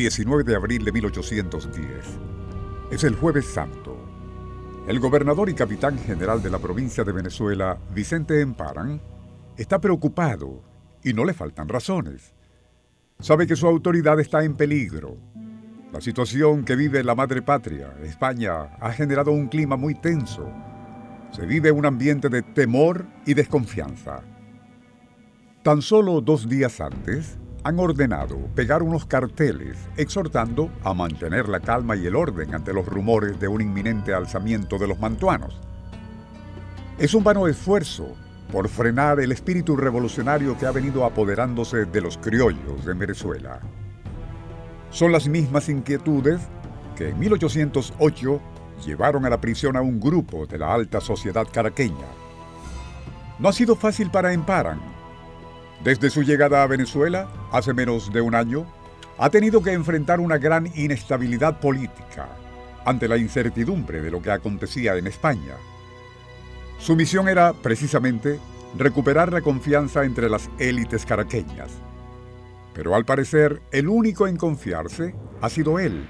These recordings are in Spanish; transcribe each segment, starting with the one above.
19 de abril de 1810. Es el Jueves Santo. El gobernador y capitán general de la provincia de Venezuela, Vicente Emparan, está preocupado y no le faltan razones. Sabe que su autoridad está en peligro. La situación que vive la madre patria, España, ha generado un clima muy tenso. Se vive un ambiente de temor y desconfianza. Tan solo 2 días antes, han ordenado pegar unos carteles exhortando a mantener la calma y el orden ante los rumores de un inminente alzamiento de los mantuanos. Es un vano esfuerzo por frenar el espíritu revolucionario que ha venido apoderándose de los criollos de Venezuela. Son las mismas inquietudes que en 1808 llevaron a la prisión a un grupo de la alta sociedad caraqueña. No ha sido fácil para Emparan. Desde su llegada a Venezuela, hace menos de un año, ha tenido que enfrentar una gran inestabilidad política ante la incertidumbre de lo que acontecía en España. Su misión era, precisamente, recuperar la confianza entre las élites caraqueñas. Pero al parecer, el único en confiarse ha sido él,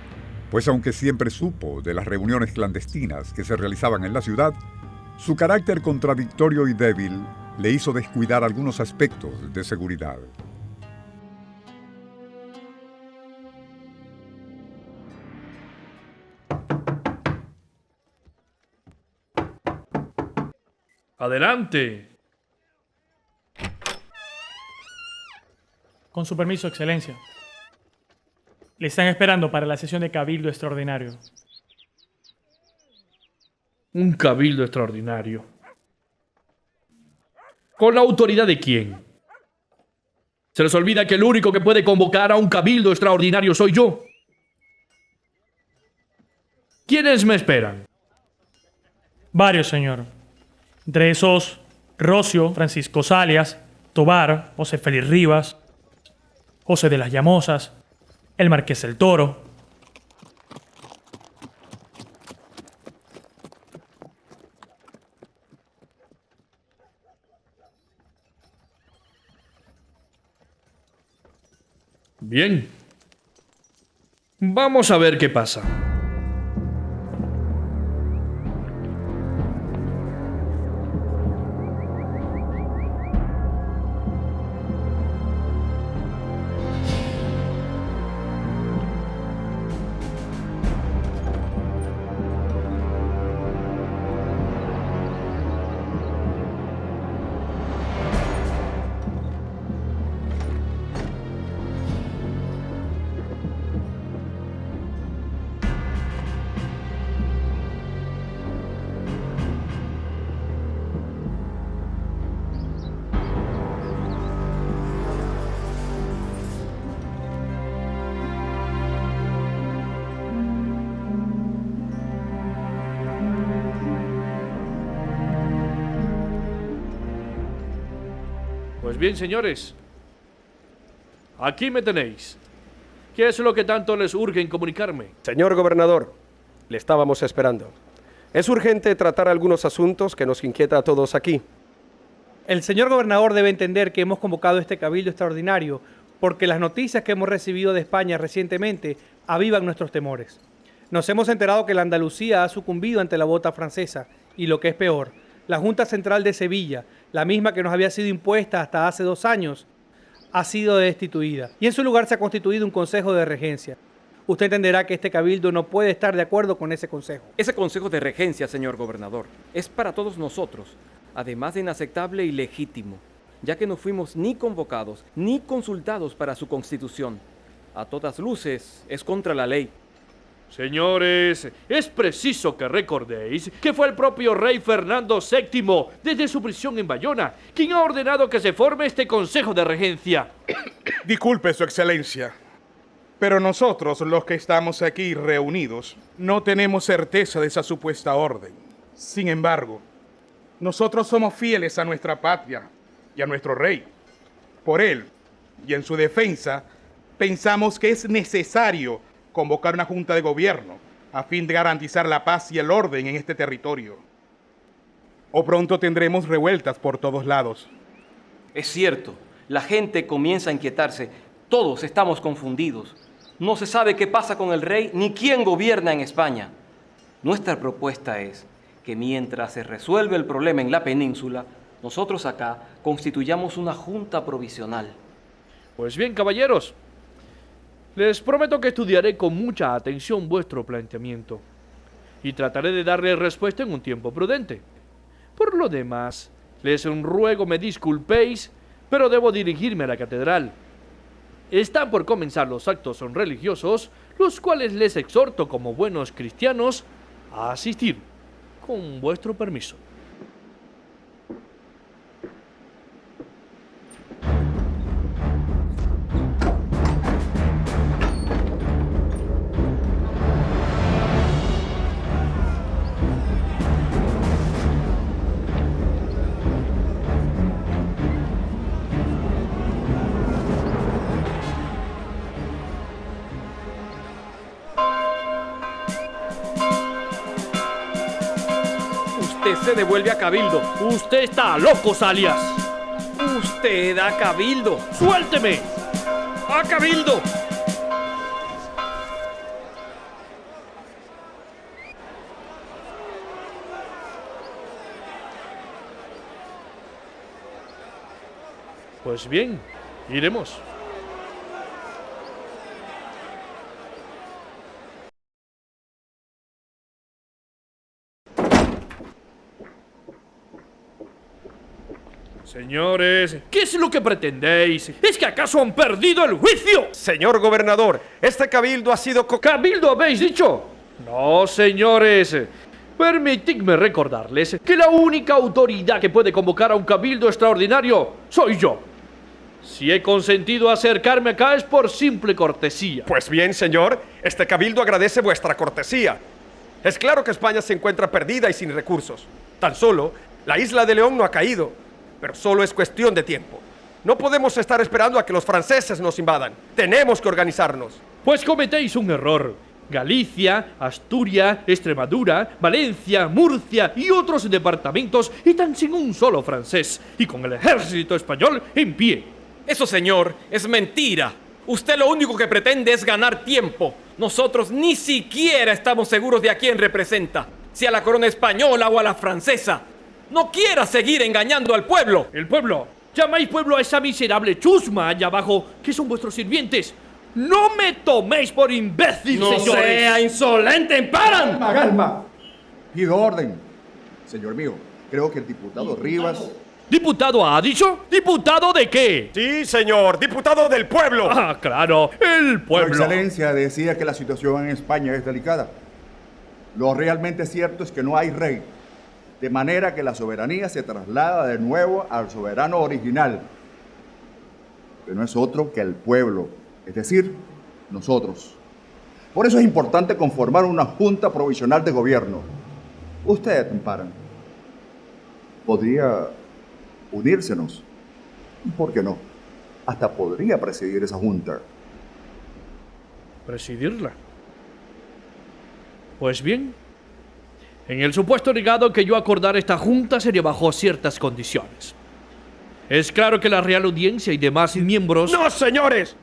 pues aunque siempre supo de las reuniones clandestinas que se realizaban en la ciudad, su carácter contradictorio y débil le hizo descuidar algunos aspectos de seguridad. Adelante. Con su permiso, Excelencia. Le están esperando para la sesión de cabildo extraordinario. Un cabildo extraordinario. ¿Con la autoridad de quién? Se les olvida que el único que puede convocar a un cabildo extraordinario soy yo. ¿Quiénes me esperan? Varios, señor. Entre esos, Rocio, Francisco Salias, Tobar, José Félix Rivas, José de las Llamosas, el Marqués del Toro. Bien. Vamos a ver qué pasa. Pues bien, señores, aquí me tenéis. ¿Qué es lo que tanto les urge en comunicarme? Señor gobernador, le estábamos esperando. Es urgente tratar algunos asuntos que nos inquieta a todos aquí. El señor gobernador debe entender que hemos convocado este cabildo extraordinario porque las noticias que hemos recibido de España recientemente avivan nuestros temores. Nos hemos enterado que la Andalucía ha sucumbido ante la bota francesa y, lo que es peor, la Junta Central de Sevilla, la misma que nos había sido impuesta hasta hace 2 años, ha sido destituida y en su lugar se ha constituido un consejo de regencia. Usted entenderá que este cabildo no puede estar de acuerdo con ese consejo. Ese consejo de regencia, señor gobernador, es para todos nosotros, además de inaceptable y legítimo, ya que no fuimos ni convocados ni consultados para su constitución. A todas luces, es contra la ley. Señores, es preciso que recordéis que fue el propio rey Fernando VII, desde su prisión en Bayona, quien ha ordenado que se forme este consejo de regencia. Disculpe, su excelencia, pero nosotros, los que estamos aquí reunidos, no tenemos certeza de esa supuesta orden. Sin embargo, nosotros somos fieles a nuestra patria y a nuestro rey. Por él y en su defensa, pensamos que es necesario convocar una junta de gobierno a fin de garantizar la paz y el orden en este territorio. O pronto tendremos revueltas por todos lados. Es cierto, la gente comienza a inquietarse, todos estamos confundidos. No se sabe qué pasa con el rey ni quién gobierna en España. Nuestra propuesta es que mientras se resuelve el problema en la península, nosotros acá constituyamos una junta provisional. Pues bien, caballeros, les prometo que estudiaré con mucha atención vuestro planteamiento y trataré de darle respuesta en un tiempo prudente. Por lo demás, les ruego me disculpéis, pero debo dirigirme a la catedral. Están por comenzar los actos religiosos, los cuales les exhorto como buenos cristianos a asistir, con vuestro permiso. Usted se devuelve a Cabildo. Usted está loco, Salias. Usted a Cabildo. ¡Suélteme! ¡A Cabildo! Pues bien, iremos. Señores, ¿qué es lo que pretendéis? ¿Es que acaso han perdido el juicio? Señor gobernador, este cabildo ha sido... ¿Cabildo habéis dicho? No, señores. Permitidme recordarles que la única autoridad que puede convocar a un cabildo extraordinario soy yo. Si he consentido a acercarme acá es por simple cortesía. Pues bien, señor, este cabildo agradece vuestra cortesía. Es claro que España se encuentra perdida y sin recursos. Tan solo, la isla de León no ha caído, pero solo es cuestión de tiempo. No podemos estar esperando a que los franceses nos invadan. Tenemos que organizarnos. Pues cometéis un error. Galicia, Asturias, Extremadura, Valencia, Murcia y otros departamentos están sin un solo francés y con el ejército español en pie. Eso, señor, es mentira. Usted lo único que pretende es ganar tiempo. Nosotros ni siquiera estamos seguros de a quién representa, si a la corona española o a la francesa. No quiera seguir engañando al pueblo. ¿El pueblo? ¿Llamáis pueblo a esa miserable chusma allá abajo, que son vuestros sirvientes? ¡No me toméis por imbécil, ¡No señores! sea insolente, emparan! Calma. Pido orden. Señor mío, creo que el diputado Rivas... ¿Diputado ha dicho? ¿Diputado de qué? Sí, señor, diputado del pueblo. Ah, claro, el Su pueblo. excelencia decía que la situación en España es delicada. Lo realmente cierto es que no hay rey. De manera que la soberanía se traslada de nuevo al soberano original, que no es otro que el pueblo, es decir, nosotros. Por eso es importante conformar una junta provisional de gobierno. Usted, Amparan, podría unírsenos. ¿Y por qué no? Hasta podría presidir esa junta. ¿Presidirla? Pues bien, en el supuesto negado que yo acordara esta junta sería bajo ciertas condiciones. Es claro que la Real Audiencia y demás miembros... ¡No, señores!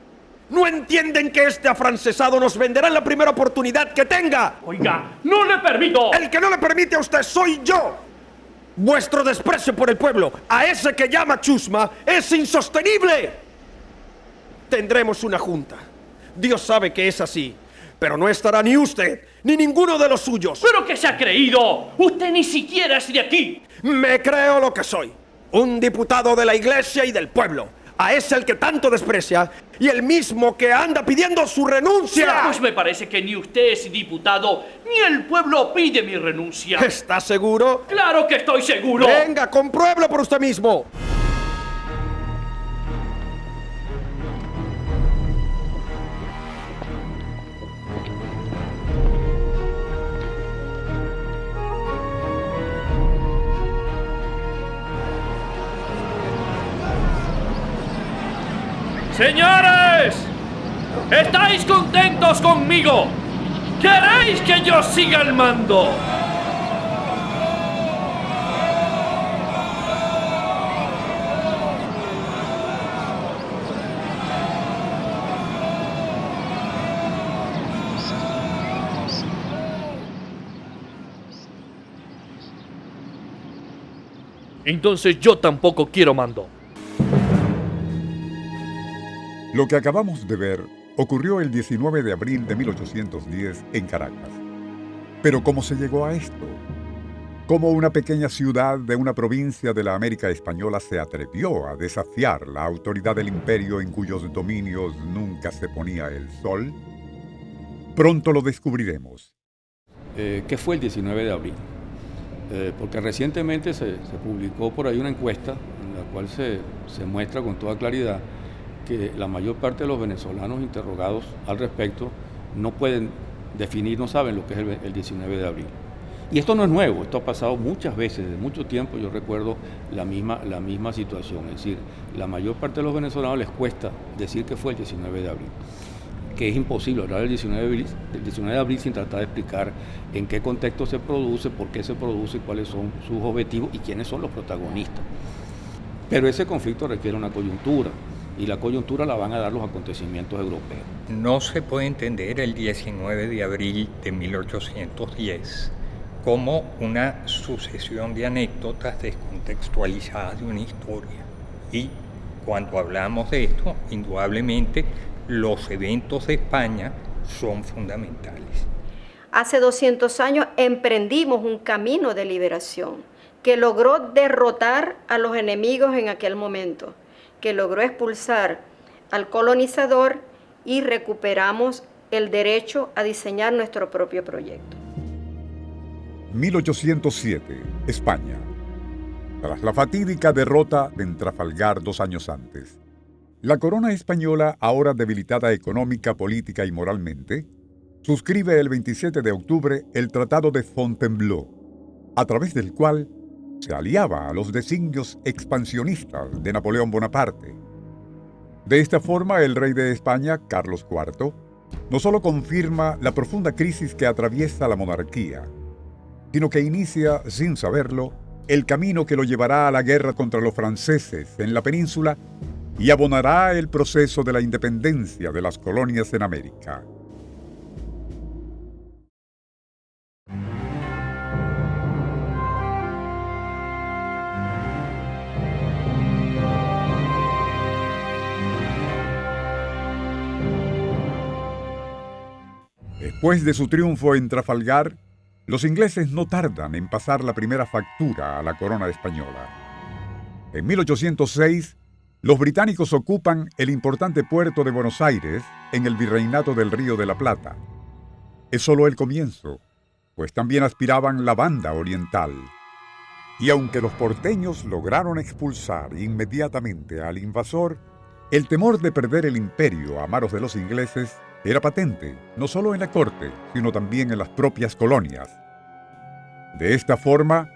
¿No entienden que este afrancesado nos venderá en la primera oportunidad que tenga? Oiga, no le permito. El que no le permite a usted soy yo. Vuestro desprecio por el pueblo, a ese que llama chusma, es insostenible. Tendremos una junta. Dios sabe que es así. Pero no estará ni usted, ni ninguno de los suyos. ¿Pero qué se ha creído? Usted ni siquiera es de aquí. Me creo lo que soy. Un diputado de la iglesia y del pueblo. A ese el que tanto desprecia y el mismo que anda pidiendo su renuncia. Pues me parece que ni usted es diputado, ni el pueblo pide mi renuncia. ¿Está seguro? ¡Claro que estoy seguro! Venga, compruébelo por usted mismo. ¡Señores! ¿Estáis contentos conmigo? ¿Queréis que yo siga el mando? entonces yo tampoco quiero mando. Lo que acabamos de ver ocurrió el 19 de abril de 1810 en Caracas. Pero ¿cómo se llegó a esto? ¿Cómo una pequeña ciudad de una provincia de la América Española se atrevió a desafiar la autoridad del imperio en cuyos dominios nunca se ponía el sol? Pronto lo descubriremos. ¿Qué fue el 19 de abril? Porque recientemente se publicó por ahí una encuesta en la cual se muestra con toda claridad que la mayor parte de los venezolanos interrogados al respecto no pueden definir, no saben lo que es el 19 de abril. Y esto no es nuevo, esto ha pasado muchas veces, de mucho tiempo. Yo recuerdo la misma situación, es decir, la mayor parte de los venezolanos les cuesta decir que fue el 19 de abril, que es imposible hablar del 19 de abril sin tratar de explicar en qué contexto se produce, por qué se produce, cuáles son sus objetivos y quiénes son los protagonistas. Pero ese conflicto requiere una coyuntura, y la coyuntura la van a dar los acontecimientos europeos. No se puede entender el 19 de abril de 1810 como una sucesión de anécdotas descontextualizadas de una historia. Y cuando hablamos de esto, indudablemente los eventos de España son fundamentales. Hace 200 años emprendimos un camino de liberación que logró derrotar a los enemigos en aquel momento, que logró expulsar al colonizador y recuperamos el derecho a diseñar nuestro propio proyecto. 1807, España. Tras la fatídica derrota en Trafalgar 2 años antes, la corona española, ahora debilitada económica, política y moralmente, suscribe el 27 de octubre el Tratado de Fontainebleau, a través del cual se aliaba a los designios expansionistas de Napoleón Bonaparte. De esta forma, el rey de España, Carlos IV, no solo confirma la profunda crisis que atraviesa la monarquía, sino que inicia, sin saberlo, el camino que lo llevará a la guerra contra los franceses en la península y abonará el proceso de la independencia de las colonias en América. Después de su triunfo en Trafalgar, los ingleses no tardan en pasar la primera factura a la corona española. En 1806, los británicos ocupan el importante puerto de Buenos Aires en el Virreinato del Río de la Plata. Es solo el comienzo, pues también aspiraban la Banda Oriental. Y aunque los porteños lograron expulsar inmediatamente al invasor, el temor de perder el imperio a manos de los ingleses era patente, no solo en la corte, sino también en las propias colonias. De esta forma,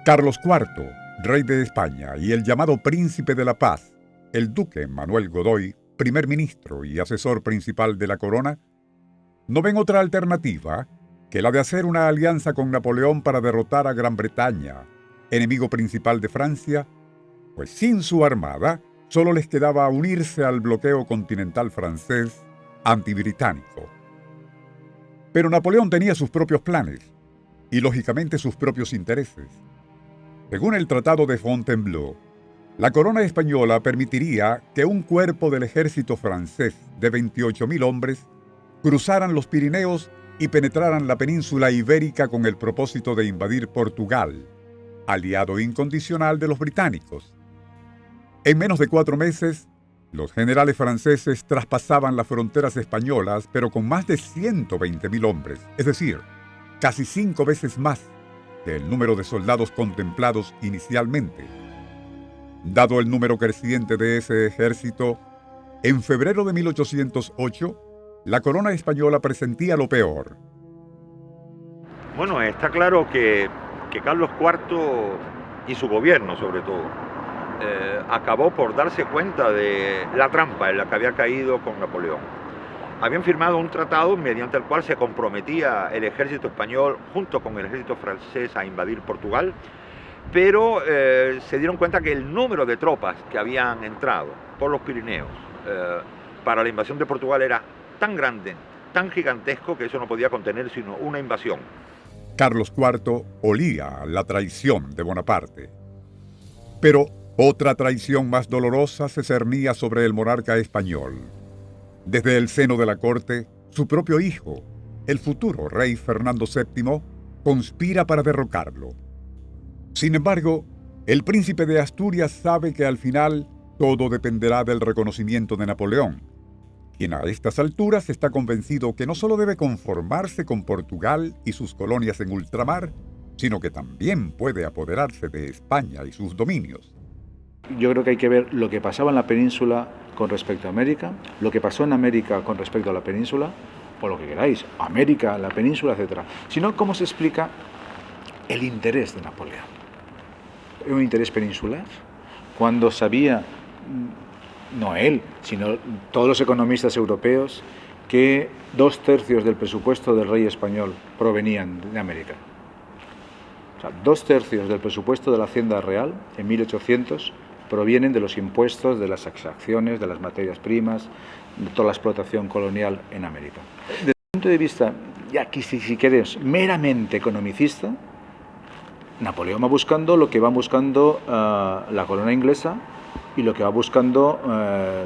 Carlos IV, rey de España, y el llamado Príncipe de la Paz, el duque Manuel Godoy, primer ministro y asesor principal de la corona, no ven otra alternativa que la de hacer una alianza con Napoleón para derrotar a Gran Bretaña, enemigo principal de Francia, pues sin su armada solo les quedaba unirse al bloqueo continental francés antibritánico. Pero Napoleón tenía sus propios planes y, lógicamente, sus propios intereses. Según el Tratado de Fontainebleau, la corona española permitiría que un cuerpo del ejército francés de 28.000 hombres cruzaran los Pirineos y penetraran la península ibérica con el propósito de invadir Portugal, aliado incondicional de los británicos. En menos de 4 meses, los generales franceses traspasaban las fronteras españolas, pero con más de 120.000 hombres, es decir, casi 5 veces más que el número de soldados contemplados inicialmente. Dado el número creciente de ese ejército, en febrero de 1808, la corona española presentía lo peor. Bueno, está claro que Carlos IV y su gobierno, sobre todo, acabó por darse cuenta de la trampa en la que había caído con Napoleón. Habían firmado un tratado mediante el cual se comprometía el ejército español junto con el ejército francés a invadir Portugal, pero se dieron cuenta que el número de tropas que habían entrado por los Pirineos para la invasión de Portugal era tan grande, tan gigantesco, que eso no podía contener sino una invasión. Carlos IV olía la traición de Bonaparte. Pero otra traición más dolorosa se cernía sobre el monarca español. Desde el seno de la corte, su propio hijo, el futuro rey Fernando VII, conspira para derrocarlo. Sin embargo, el príncipe de Asturias sabe que al final todo dependerá del reconocimiento de Napoleón, quien a estas alturas está convencido que no solo debe conformarse con Portugal y sus colonias en ultramar, sino que también puede apoderarse de España y sus dominios. Yo creo que hay que ver lo que pasaba en la península con respecto a América, lo que pasó en América con respecto a la península, o lo que queráis, América, la península, etc. Sino cómo se explica el interés de Napoleón. Un interés peninsular, cuando sabía, no él, sino todos los economistas europeos, que 2/3 del presupuesto del rey español provenían de América. O sea, 2/3 del presupuesto de la Hacienda Real en 1800 provienen de los impuestos, de las exacciones, de las materias primas, de toda la explotación colonial en América. Desde el punto de vista, ya aquí si quieres, meramente economicista, Napoleón va buscando lo que va buscando la corona inglesa y lo que va buscando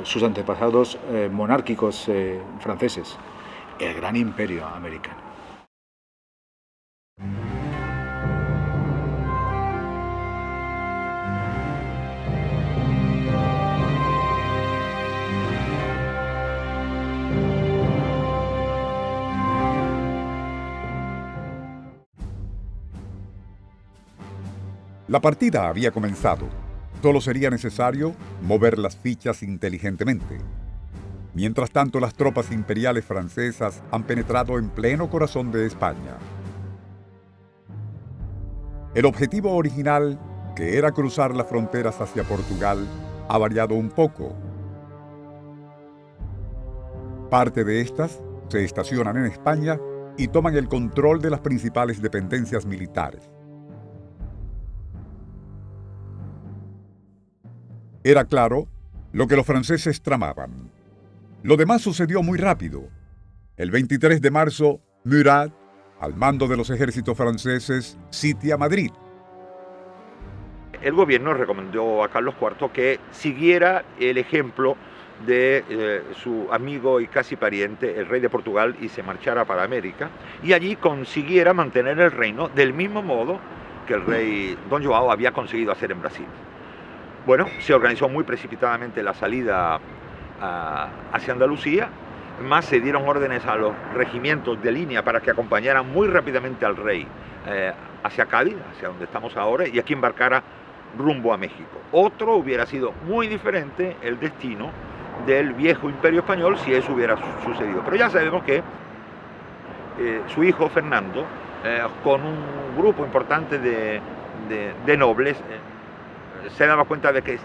sus antepasados monárquicos franceses, el gran imperio americano. La partida había comenzado. Solo sería necesario mover las fichas inteligentemente. Mientras tanto, las tropas imperiales francesas han penetrado en pleno corazón de España. El objetivo original, que era cruzar las fronteras hacia Portugal, ha variado un poco. Parte de estas se estacionan en España y toman el control de las principales dependencias militares. Era claro lo que los franceses tramaban. Lo demás sucedió muy rápido. El 23 de marzo, Murat, al mando de los ejércitos franceses, sitia Madrid. El gobierno recomendó a Carlos IV que siguiera el ejemplo de su amigo y casi pariente, el rey de Portugal, y se marchara para América, y allí consiguiera mantener el reino del mismo modo que el rey Don João había conseguido hacer en Brasil. Bueno, se organizó muy precipitadamente la salida hacia Andalucía, más se dieron órdenes a los regimientos de línea para que acompañaran muy rápidamente al rey hacia Cádiz, hacia donde estamos ahora, y aquí embarcara rumbo a México. Otro hubiera sido muy diferente el destino del viejo imperio español si eso hubiera sucedido. Pero ya sabemos que su hijo Fernando, con un grupo importante de nobles, se daba cuenta de que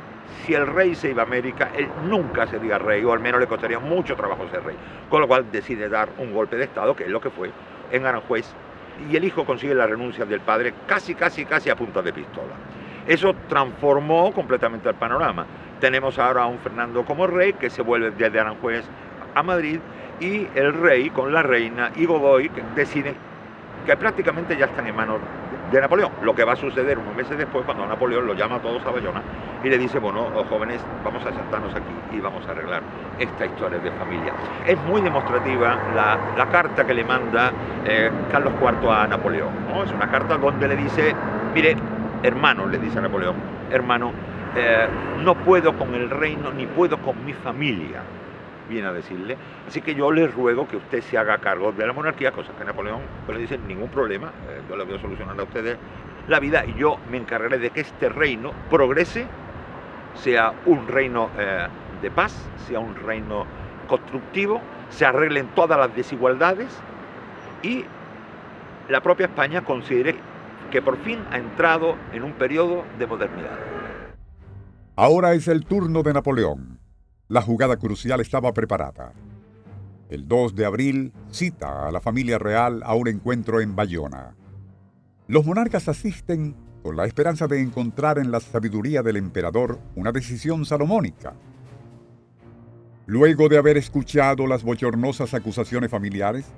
si el rey se iba a América, él nunca sería rey, o al menos le costaría mucho trabajo ser rey. Con lo cual decide dar un golpe de Estado, que es lo que fue, en Aranjuez, y el hijo consigue la renuncia del padre casi a punta de pistola. Eso transformó completamente el panorama. Tenemos ahora a un Fernando como rey, que se vuelve desde Aranjuez a Madrid, y el rey con la reina y Godoy, que deciden que prácticamente ya están en manos de Napoleón. Lo que va a suceder unos meses después, cuando Napoleón lo llama a todos a Bayona y le dice, bueno, jóvenes, vamos a sentarnos aquí y vamos a arreglar esta historia de familia. Es muy demostrativa la carta que le manda Carlos IV a Napoleón, ¿no? Es una carta donde le dice, mire, hermano, le dice a Napoleón, hermano, no puedo con el reino ni puedo con mi familia, viene a decirle, así que yo le ruego que usted se haga cargo de la monarquía, cosa que Napoleón pues, le dice, ningún problema, yo le voy a solucionar a ustedes la vida y yo me encargaré de que este reino progrese, sea un reino de paz, sea un reino constructivo, se arreglen todas las desigualdades y la propia España considere que por fin ha entrado en un periodo de modernidad. Ahora es el turno de Napoleón. La jugada crucial estaba preparada. El 2 de abril cita a la familia real a un encuentro en Bayona. Los monarcas asisten con la esperanza de encontrar en la sabiduría del emperador una decisión salomónica. Luego de haber escuchado las bochornosas acusaciones familiares,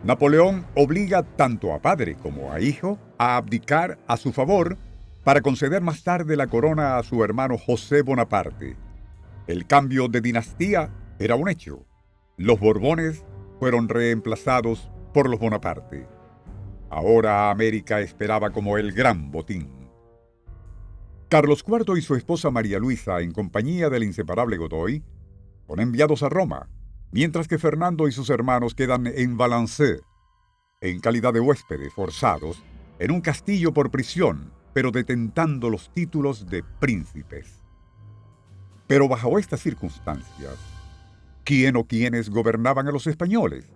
Napoleón obliga tanto a padre como a hijo a abdicar a su favor para conceder más tarde la corona a su hermano José Bonaparte. El cambio de dinastía era un hecho. Los Borbones fueron reemplazados por los Bonaparte. Ahora América esperaba como el gran botín. Carlos IV y su esposa María Luisa, en compañía del inseparable Godoy, son enviados a Roma, mientras que Fernando y sus hermanos quedan en Valençay, en calidad de huéspedes forzados, en un castillo por prisión, pero detentando los títulos de príncipes. Pero bajo estas circunstancias, ¿quién o quiénes gobernaban a los españoles?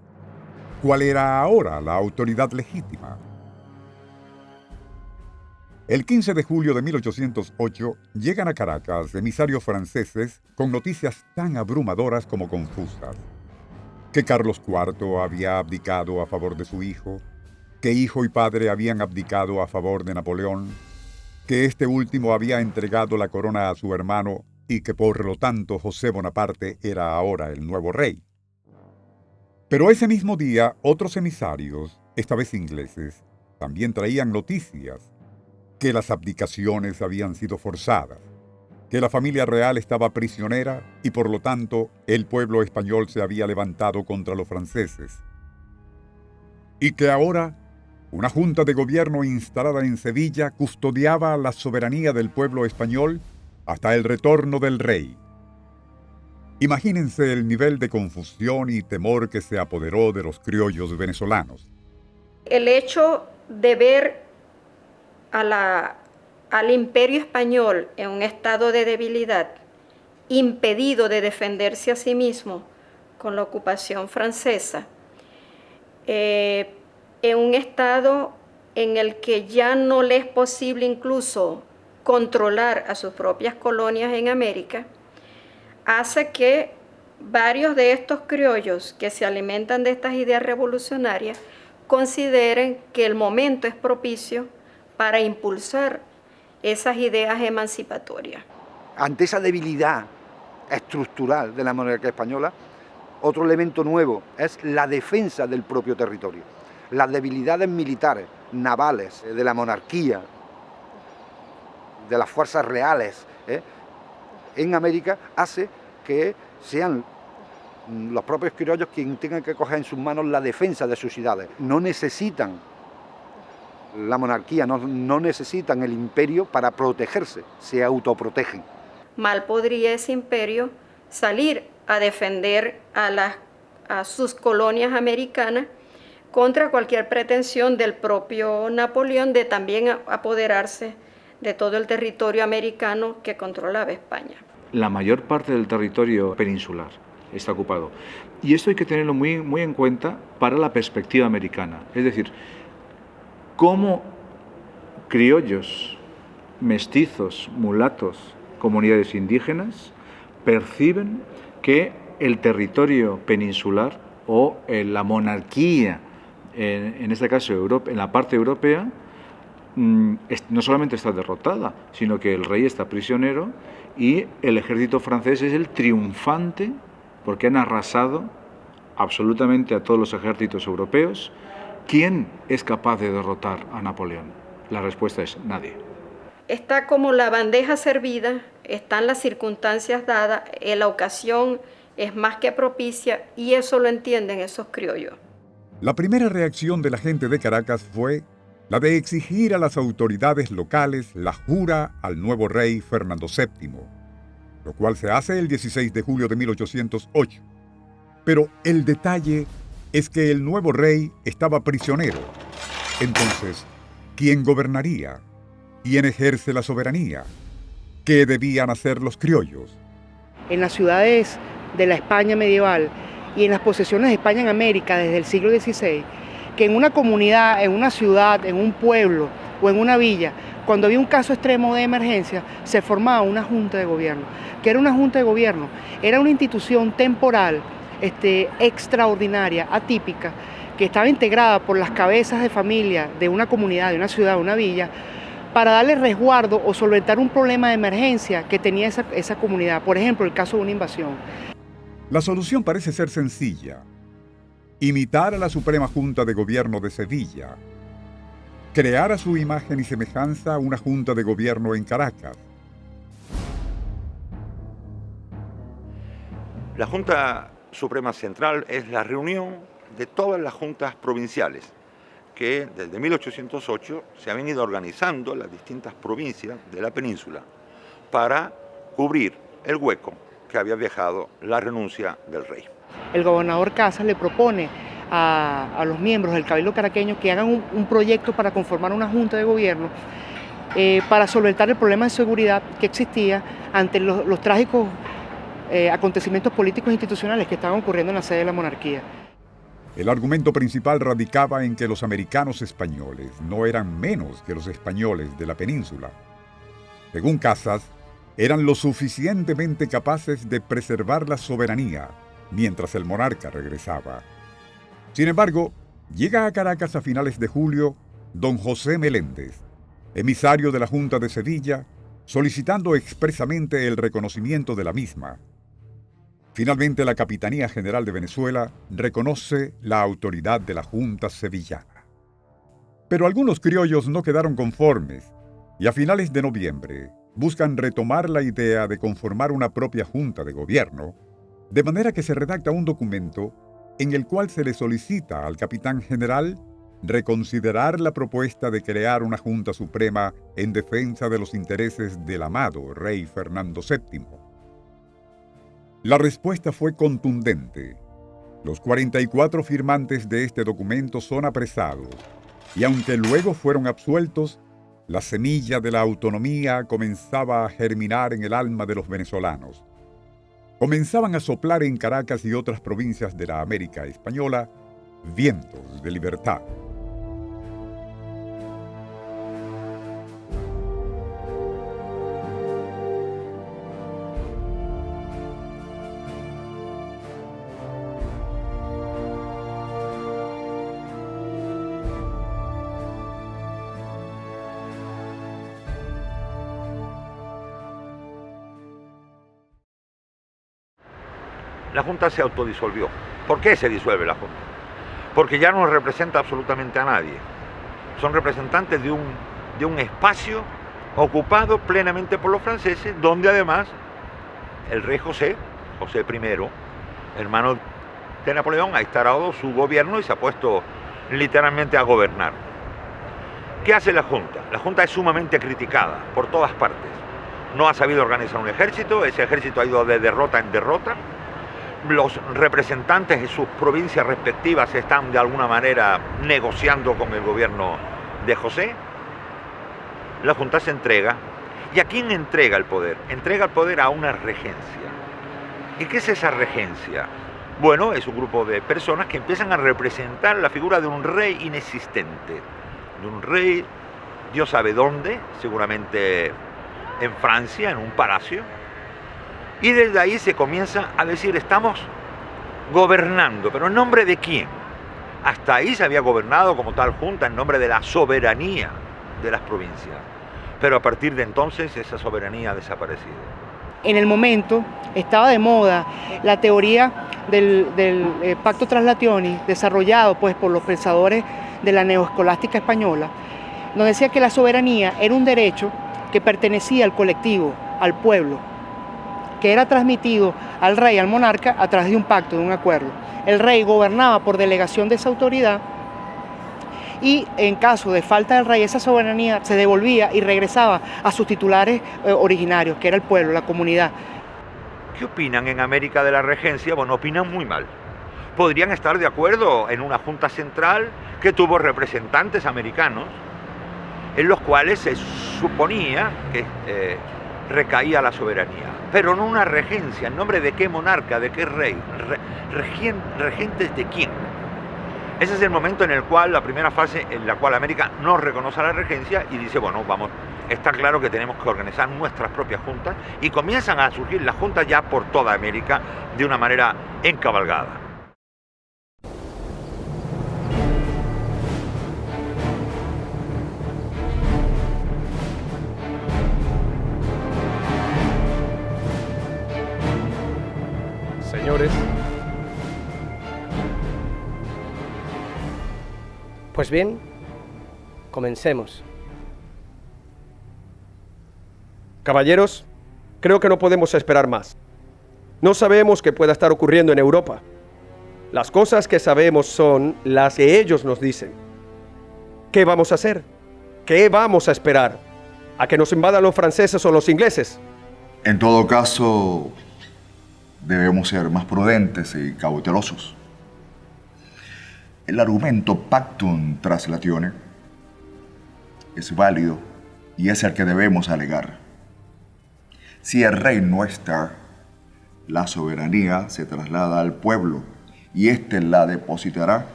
¿Cuál era ahora la autoridad legítima? El 15 de julio de 1808 llegan a Caracas emisarios franceses con noticias tan abrumadoras como confusas. Que Carlos IV había abdicado a favor de su hijo, que hijo y padre habían abdicado a favor de Napoleón, que este último había entregado la corona a su hermano y que por lo tanto José Bonaparte era ahora el nuevo rey. Pero ese mismo día, otros emisarios, esta vez ingleses, también traían noticias: que las abdicaciones habían sido forzadas, que la familia real estaba prisionera y por lo tanto el pueblo español se había levantado contra los franceses. Y que ahora una junta de gobierno instalada en Sevilla custodiaba la soberanía del pueblo español hasta el retorno del rey. Imagínense el nivel de confusión y temor que se apoderó de los criollos venezolanos. El hecho de ver al imperio español en un estado de debilidad, impedido de defenderse a sí mismo con la ocupación francesa, en un estado en el que ya no le es posible incluso controlar a sus propias colonias en América, hace que varios de estos criollos que se alimentan de estas ideas revolucionarias consideren que el momento es propicio para impulsar esas ideas emancipatorias. Ante esa debilidad estructural de la monarquía española, otro elemento nuevo es la defensa del propio territorio. Las debilidades militares, navales, de la monarquía, de las fuerzas reales, en América, hace que sean los propios criollos quienes tengan que coger en sus manos la defensa de sus ciudades. No necesitan la monarquía, no necesitan el imperio para protegerse, se autoprotegen. Mal podría ese imperio salir a defender a sus colonias americanas contra cualquier pretensión del propio Napoleón de también apoderarse de todo el territorio americano que controlaba España. La mayor parte del territorio peninsular está ocupado. Y esto hay que tenerlo muy, muy en cuenta para la perspectiva americana. Es decir, cómo criollos, mestizos, mulatos, comunidades indígenas perciben que el territorio peninsular o la monarquía, en este caso en la parte europea, no solamente está derrotada, sino que el rey está prisionero y el ejército francés es el triunfante porque han arrasado absolutamente a todos los ejércitos europeos. ¿Quién es capaz de derrotar a Napoleón? La respuesta es nadie. Está como la bandeja servida, están las circunstancias dadas, la ocasión es más que propicia y eso lo entienden esos criollos. La primera reacción de la gente de Caracas fue la de exigir a las autoridades locales la jura al nuevo rey Fernando VII, lo cual se hace el 16 de julio de 1808. Pero el detalle es que el nuevo rey estaba prisionero. Entonces, ¿quién gobernaría? ¿Quién ejerce la soberanía? ¿Qué debían hacer los criollos? En las ciudades de la España medieval y en las posesiones de España en América desde el siglo XVI, que en una comunidad, en una ciudad, en un pueblo o en una villa, cuando había un caso extremo de emergencia, se formaba una junta de gobierno. ¿Qué era una junta de gobierno? Era una institución temporal, extraordinaria, atípica, que estaba integrada por las cabezas de familia de una comunidad, de una ciudad, de una villa, para darle resguardo o solventar un problema de emergencia que tenía esa comunidad. Por ejemplo, el caso de una invasión. La solución parece ser sencilla: imitar a la Suprema Junta de Gobierno de Sevilla. crear a su imagen y semejanza una junta de gobierno en Caracas. La Junta Suprema Central es la reunión de todas las juntas provinciales que desde 1808 se habían ido organizando en las distintas provincias de la península para cubrir el hueco que había dejado la renuncia del rey. El gobernador Casas le propone a los miembros del Cabildo caraqueño que hagan un proyecto para conformar una junta de gobierno para solventar el problema de seguridad que existía ante los trágicos acontecimientos políticos e institucionales que estaban ocurriendo en la sede de la monarquía. El argumento principal radicaba en que los americanos españoles no eran menos que los españoles de la península. Según Casas, eran lo suficientemente capaces de preservar la soberanía mientras el monarca regresaba. Sin embargo, llega a Caracas a finales de julio don José Meléndez, emisario de la Junta de Sevilla, solicitando expresamente el reconocimiento de la misma. Finalmente, la Capitanía General de Venezuela reconoce la autoridad de la Junta sevillana. Pero algunos criollos no quedaron conformes y a finales de noviembre buscan retomar la idea de conformar una propia junta de gobierno, de manera que se redacta un documento en el cual se le solicita al capitán general reconsiderar la propuesta de crear una Junta Suprema en defensa de los intereses del amado rey Fernando VII. La respuesta fue contundente. Los 44 firmantes de este documento son apresados y aunque luego fueron absueltos, la semilla de la autonomía comenzaba a germinar en el alma de los venezolanos. Comenzaban a soplar en Caracas y otras provincias de la América española vientos de libertad. La Junta se autodisolvió. ¿Por qué se disuelve la Junta? Porque ya no representa absolutamente a nadie. Son representantes de un espacio ocupado plenamente por los franceses, donde además el rey José I, hermano de Napoleón, ha instalado su gobierno y se ha puesto literalmente a gobernar. ¿Qué hace la Junta? La Junta es sumamente criticada por todas partes. No ha sabido organizar un ejército, ese ejército ha ido de derrota en derrota. Los representantes de sus provincias respectivas están de alguna manera negociando con el gobierno de José. La Junta se entrega. ¿Y a quién entrega el poder? Entrega el poder a una regencia. ¿Y qué es esa regencia? Bueno, es un grupo de personas que empiezan a representar la figura de un rey inexistente. De un rey, Dios sabe dónde, seguramente en Francia, en un palacio. Y desde ahí se comienza a decir, estamos gobernando, pero ¿en nombre de quién? Hasta ahí se había gobernado como tal junta en nombre de la soberanía de las provincias. Pero a partir de entonces esa soberanía ha desaparecido. En el momento estaba de moda la teoría del Pacto Translationis, desarrollado pues, por los pensadores de la neoescolástica española, donde decía que la soberanía era un derecho que pertenecía al colectivo, al pueblo, que era transmitido al rey, al monarca, a través de un pacto, de un acuerdo. El rey gobernaba por delegación de esa autoridad y en caso de falta del rey, esa soberanía se devolvía y regresaba a sus titulares originarios, que era el pueblo, la comunidad. ¿Qué opinan en América de la regencia? Bueno, opinan muy mal. Podrían estar de acuerdo en una junta central que tuvo representantes americanos, en los cuales se suponía que recaía la soberanía, pero no una regencia. ¿En nombre de qué monarca, de qué rey? ¿Regentes de quién? Ese es el momento en el cual, la primera fase en la cual América no reconoce la regencia y dice, bueno, vamos, está claro que tenemos que organizar nuestras propias juntas, y comienzan a surgir las juntas ya por toda América de una manera encabalgada. Señores, pues bien, Comencemos. Caballeros, creo que no podemos esperar más. No sabemos qué pueda estar ocurriendo en Europa. Las cosas que sabemos son las que ellos nos dicen. ¿Qué vamos a hacer? ¿Qué vamos a esperar? ¿A que nos invadan los franceses o los ingleses? En todo caso, debemos ser más prudentes y cautelosos. El argumento pactum translatione es válido y es el que debemos alegar. Si el rey no está, la soberanía se traslada al pueblo y éste la depositará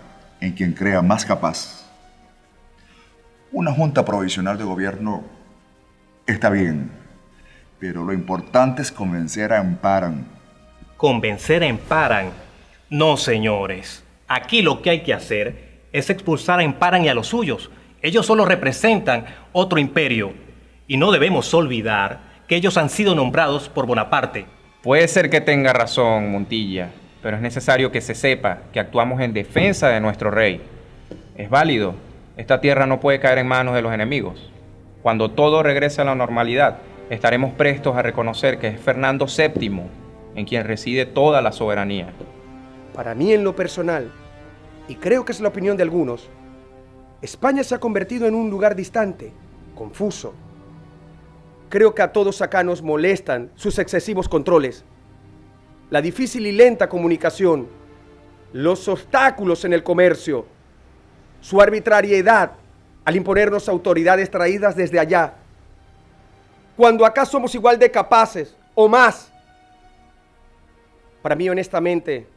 en quien crea más capaz. Una junta provisional de gobierno está bien, pero lo importante es convencer a Emparan. ¿Convencer a Emparan? No, señores. Aquí lo que hay que hacer es expulsar a Emparan y a los suyos. Ellos solo representan otro imperio. Y no debemos olvidar que ellos han sido nombrados por Bonaparte. Puede ser que tenga razón, Montilla, pero es necesario que se sepa que actuamos en defensa de nuestro rey. Es válido. Esta tierra no puede caer en manos de los enemigos. Cuando todo regrese a la normalidad, estaremos prestos a reconocer que es Fernando VII en quien reside toda la soberanía. Para mí, en lo personal, y creo que es la opinión de algunos, España se ha convertido en un lugar distante, confuso. Creo que a todos acá nos molestan sus excesivos controles, la difícil y lenta comunicación, los obstáculos en el comercio, su arbitrariedad al imponernos autoridades traídas desde allá, cuando acá somos igual de capaces o más. Para mí, honestamente,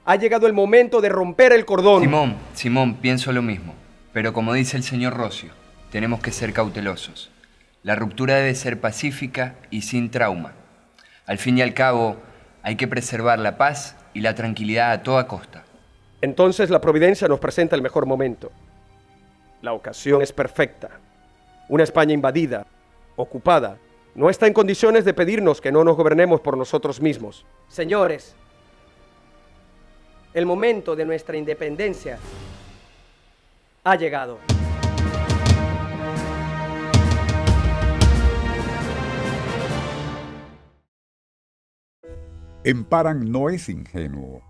ha llegado el momento de romper el cordón. Simón, pienso lo mismo, pero como dice el señor Rocio, tenemos que ser cautelosos. La ruptura debe ser pacífica y sin trauma. Al fin y al cabo, hay que preservar la paz y la tranquilidad a toda costa. Entonces la providencia nos presenta el mejor momento. La ocasión es perfecta. Una España invadida, ocupada, no está en condiciones de pedirnos que no nos gobernemos por nosotros mismos. Señores, el momento de nuestra independencia ha llegado. Emparan no es ingenuo.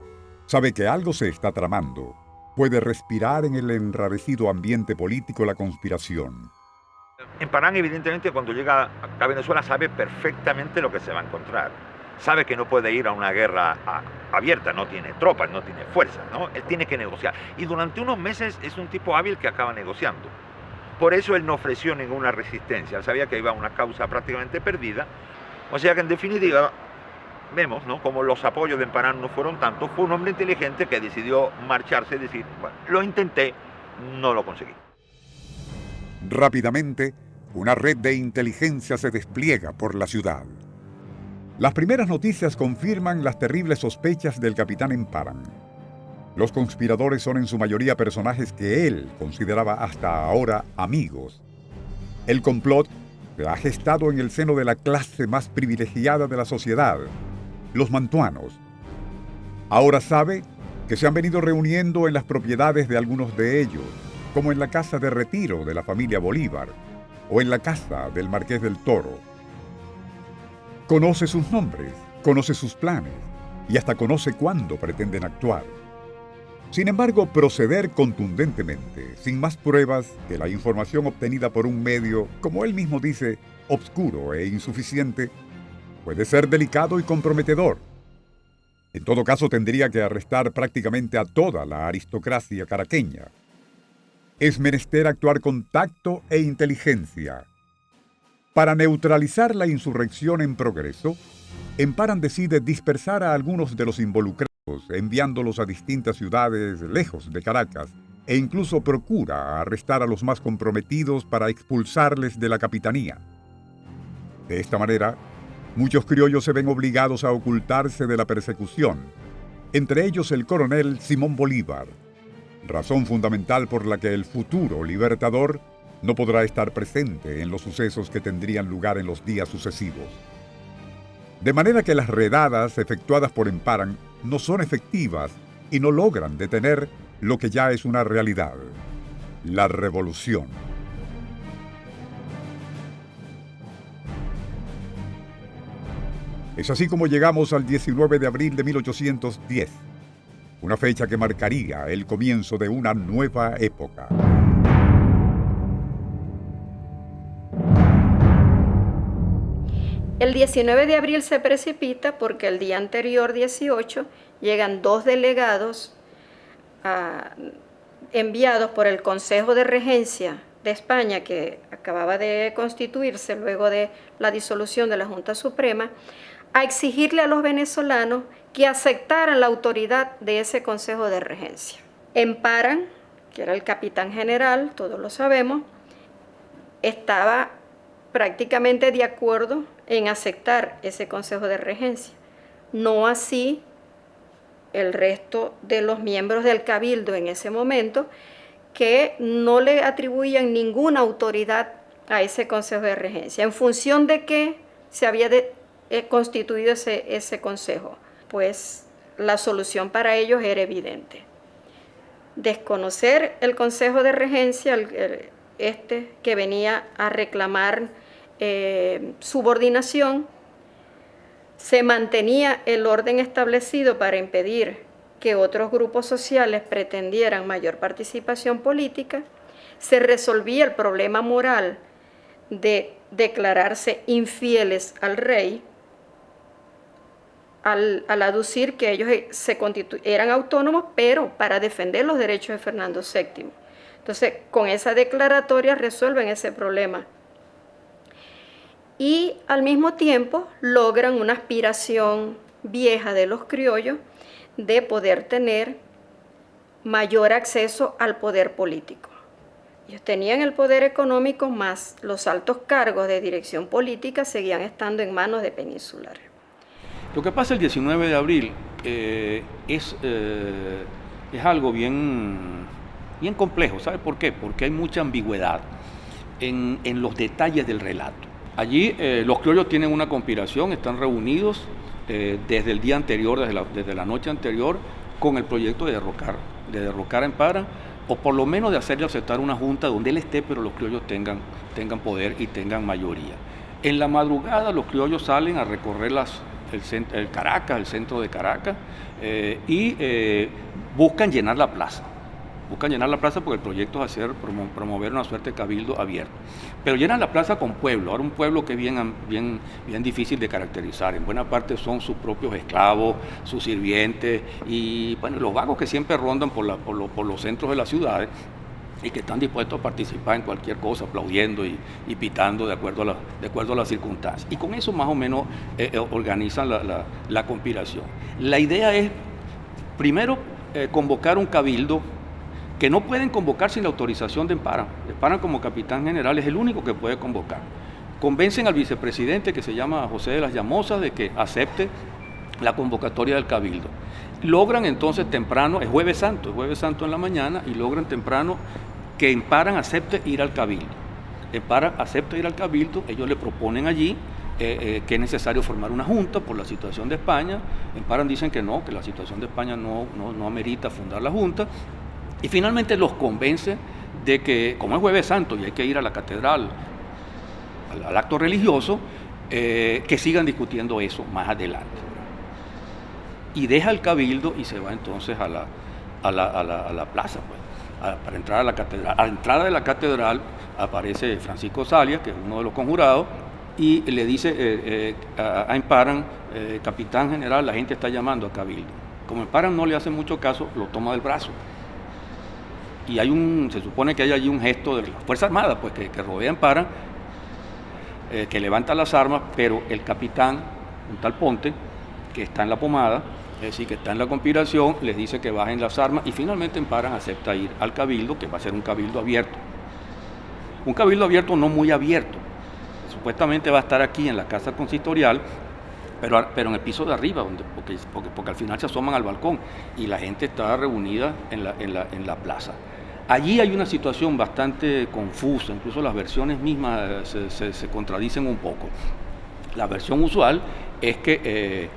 Sabe que algo se está tramando. Puede respirar en el enrarecido ambiente político la conspiración. Emparan, evidentemente, cuando llega a Venezuela, sabe perfectamente lo que se va a encontrar. Sabe que no puede ir a una guerra abierta, no tiene tropas, no tiene fuerza, ¿no? Él tiene que negociar. Y durante unos meses es un tipo hábil que acaba negociando. Por eso él no ofreció ninguna resistencia. Él sabía que iba a una causa prácticamente perdida. O sea que, en definitiva, vemos, ¿no?, como los apoyos de Emparan no fueron tantos. Fue un hombre inteligente que decidió marcharse y decir, bueno, lo intenté, no lo conseguí. Rápidamente, una red de inteligencia se despliega por la ciudad. Las primeras noticias confirman las terribles sospechas del capitán Emparan. Los conspiradores son en su mayoría personajes que él consideraba hasta ahora amigos. El complot se ha gestado en el seno de la clase más privilegiada de la sociedad, los mantuanos. Ahora sabe que se han venido reuniendo en las propiedades de algunos de ellos, como en la casa de retiro de la familia Bolívar o en la casa del Marqués del Toro. Conoce sus nombres, conoce sus planes y hasta conoce cuándo pretenden actuar. Sin embargo, proceder contundentemente, sin más pruebas que la información obtenida por un medio, como él mismo dice, obscuro e insuficiente, puede ser delicado y comprometedor. En todo caso, tendría que arrestar prácticamente a toda la aristocracia caraqueña. Es menester actuar con tacto e inteligencia. Para neutralizar la insurrección en progreso, Emparan decide dispersar a algunos de los involucrados, enviándolos a distintas ciudades lejos de Caracas, e incluso procura arrestar a los más comprometidos para expulsarles de la capitanía. De esta manera, muchos criollos se ven obligados a ocultarse de la persecución, entre ellos el coronel Simón Bolívar, razón fundamental por la que el futuro libertador no podrá estar presente en los sucesos que tendrían lugar en los días sucesivos. De manera que las redadas efectuadas por Emparan no son efectivas y no logran detener lo que ya es una realidad: la revolución. Es así como llegamos al 19 de abril de 1810, una fecha que marcaría el comienzo de una nueva época. El 19 de abril se precipita porque el día anterior, 18, llegan 2 delegados enviados por el Consejo de Regencia de España, que acababa de constituirse luego de la disolución de la Junta Suprema, a exigirle a los venezolanos que aceptaran la autoridad de ese Consejo de Regencia. Emparan, que era el capitán general, todos lo sabemos, estaba prácticamente de acuerdo en aceptar ese Consejo de Regencia. No así el resto de los miembros del Cabildo en ese momento, que no le atribuían ninguna autoridad a ese Consejo de Regencia. ¿En función de qué se había constituido ese Consejo? Pues la solución para ellos era evidente. Desconocer el Consejo de Regencia, que venía a reclamar subordinación, se mantenía el orden establecido para impedir que otros grupos sociales pretendieran mayor participación política, se resolvía el problema moral de declararse infieles al rey, al aducir que ellos eran autónomos, pero para defender los derechos de Fernando VII. Entonces, con esa declaratoria resuelven ese problema. Y al mismo tiempo logran una aspiración vieja de los criollos de poder tener mayor acceso al poder político. Ellos tenían el poder económico, más los altos cargos de dirección política seguían estando en manos de peninsulares. Lo que pasa el 19 de abril es algo bien complejo. ¿Sabe por qué? Porque hay mucha ambigüedad en los detalles del relato. Allí los criollos tienen una conspiración, están reunidos desde el día anterior, desde la noche anterior, con el proyecto de derrocar a Emparan, o por lo menos de hacerle aceptar una junta donde él esté, pero los criollos tengan poder y tengan mayoría. En la madrugada los criollos salen a recorrer el Caracas, el centro de Caracas, y buscan llenar la plaza. Buscan llenar la plaza porque el proyecto es promover una suerte de cabildo abierto. Pero llenan la plaza con pueblo. Ahora un pueblo que es bien difícil de caracterizar. En buena parte son sus propios esclavos, sus sirvientes y bueno, los vagos que siempre rondan por los centros de las ciudades y que están dispuestos a participar en cualquier cosa, aplaudiendo y pitando de acuerdo a las circunstancias. Y con eso más o menos organizan la conspiración. La idea es, primero, convocar un cabildo que no pueden convocar sin la autorización de Emparan. Emparan, como capitán general, es el único que puede convocar. Convencen al vicepresidente, que se llama José de las Llamosas, de que acepte la convocatoria del cabildo. Logran entonces temprano, es jueves santo en la mañana, y logran temprano que Emparan acepte ir al cabildo. Emparan acepta ir al cabildo, ellos le proponen allí que es necesario formar una junta por la situación de España. Emparan dicen que no, que la situación de España no amerita fundar la junta. Y finalmente los convence de que, como es jueves santo y hay que ir a la catedral, al acto religioso, que sigan discutiendo eso más adelante. Y deja el cabildo y se va entonces a la plaza, pues, para entrar a la catedral. A la entrada de la catedral aparece Francisco Salias, que es uno de los conjurados, y le dice a Emparan, capitán general, la gente está llamando a cabildo. Como Emparan no le hace mucho caso, lo toma del brazo. Y se supone que hay allí un gesto de la Fuerza Armada, pues, que rodea a Emparan, que levanta las armas, pero el capitán, un tal Ponte, que está en la pomada, es decir, que está en la conspiración, les dice que bajen las armas, y finalmente Emparan acepta ir al cabildo, que va a ser un cabildo abierto. Un cabildo abierto no muy abierto. Supuestamente va a estar aquí en la casa consistorial, pero en el piso de arriba, porque al final se asoman al balcón y la gente está reunida en la plaza. Allí hay una situación bastante confusa, incluso las versiones mismas se contradicen un poco. La versión usual es que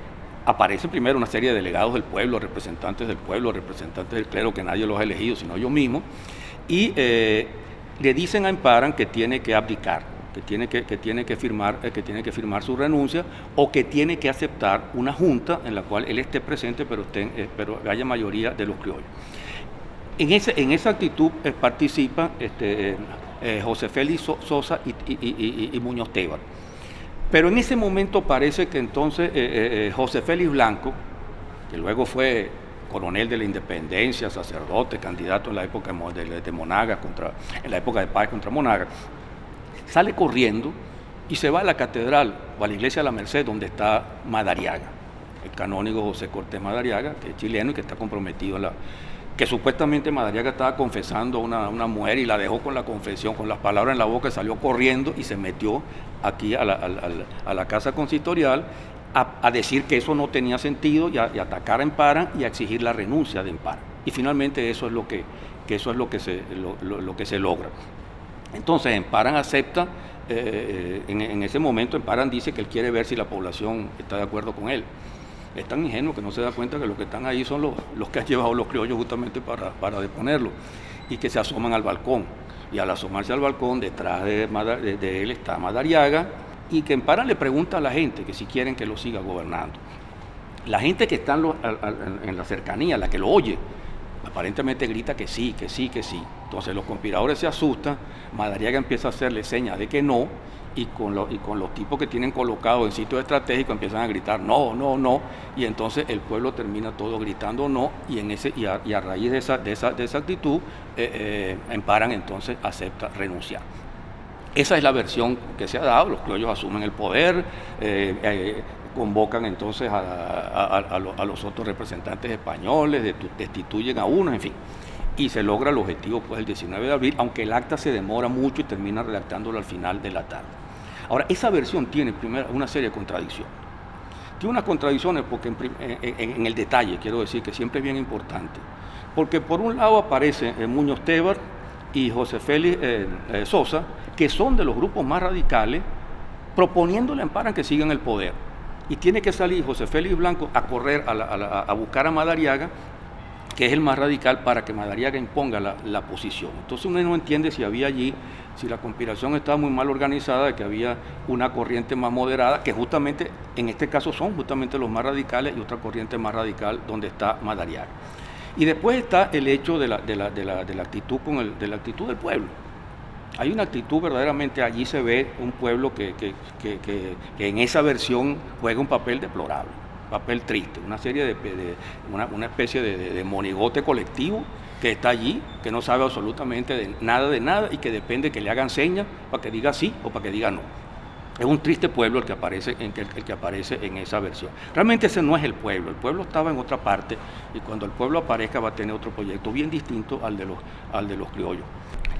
aparece primero una serie de delegados del pueblo, representantes del clero, que nadie los ha elegido, sino ellos mismos, y le dicen a Emparan que tiene que abdicar, que tiene que firmar su renuncia o que tiene que aceptar una junta en la cual él esté presente, pero haya mayoría de los criollos. En esa actitud participa José Félix Sosa y Muñoz Tebar. Pero en ese momento parece que entonces José Félix Blanco, que luego fue coronel de la Independencia, sacerdote, candidato en la época de Monagas, en la época de Páez contra Monagas, sale corriendo y se va a la catedral o a la iglesia de la Merced, donde está Madariaga, el canónigo José Cortés Madariaga, que es chileno y que está comprometido que supuestamente Madariaga estaba confesando a una mujer y la dejó con la confesión, con las palabras en la boca, salió corriendo y se metió aquí a la casa consistorial a decir que eso no tenía sentido y atacar a Emparan y a exigir la renuncia de Emparan. Y finalmente eso es lo que se logra. Entonces Emparan acepta, en ese momento Emparan dice que él quiere ver si la población está de acuerdo con él. Es tan ingenuo que no se da cuenta que los que están ahí son los que han llevado los criollos justamente para deponerlo, y que se asoman al balcón. Y al asomarse al balcón, detrás de él está Madariaga, y que Emparan le pregunta a la gente que si quieren que lo siga gobernando. La gente que está en la cercanía, la que lo oye, aparentemente grita que sí, que sí, que sí. Entonces los conspiradores se asustan, Madariaga empieza a hacerle señas de que no, y con los tipos que tienen colocados en sitios estratégicos empiezan a gritar no, no, no, y entonces el pueblo termina todo gritando no, y a raíz de esa actitud Emparan entonces acepta renunciar. Esa es la versión que se ha dado. Los criollos asumen el poder, convocan entonces a los otros representantes españoles, destituyen a uno, en fin. Y se logra el objetivo pues el 19 de abril, aunque el acta se demora mucho y termina redactándolo al final de la tarde. Ahora, esa versión tiene primero una serie de contradicciones. Tiene unas contradicciones porque en el detalle, quiero decir que siempre es bien importante. Porque por un lado aparece Muñoz Tebar y José Félix Sosa, que son de los grupos más radicales, proponiéndole a Emparan que sigan el poder. Y tiene que salir José Félix Blanco a correr a buscar a Madariaga, que es el más radical, para que Madariaga imponga la posición. Entonces uno no entiende si había allí, si la conspiración estaba muy mal organizada, que había una corriente más moderada, que justamente en este caso son justamente los más radicales, y otra corriente más radical donde está Madariaga. Y después está el hecho de la actitud del pueblo. Hay una actitud verdaderamente, allí se ve un pueblo que en esa versión juega un papel deplorable, papel triste, una especie de monigote colectivo que está allí, que no sabe absolutamente de nada y que depende que le hagan señas para que diga sí o para que diga no. Es un triste pueblo el que aparece en esa versión. Realmente ese no es el pueblo estaba en otra parte, y cuando el pueblo aparezca va a tener otro proyecto bien distinto al de los criollos.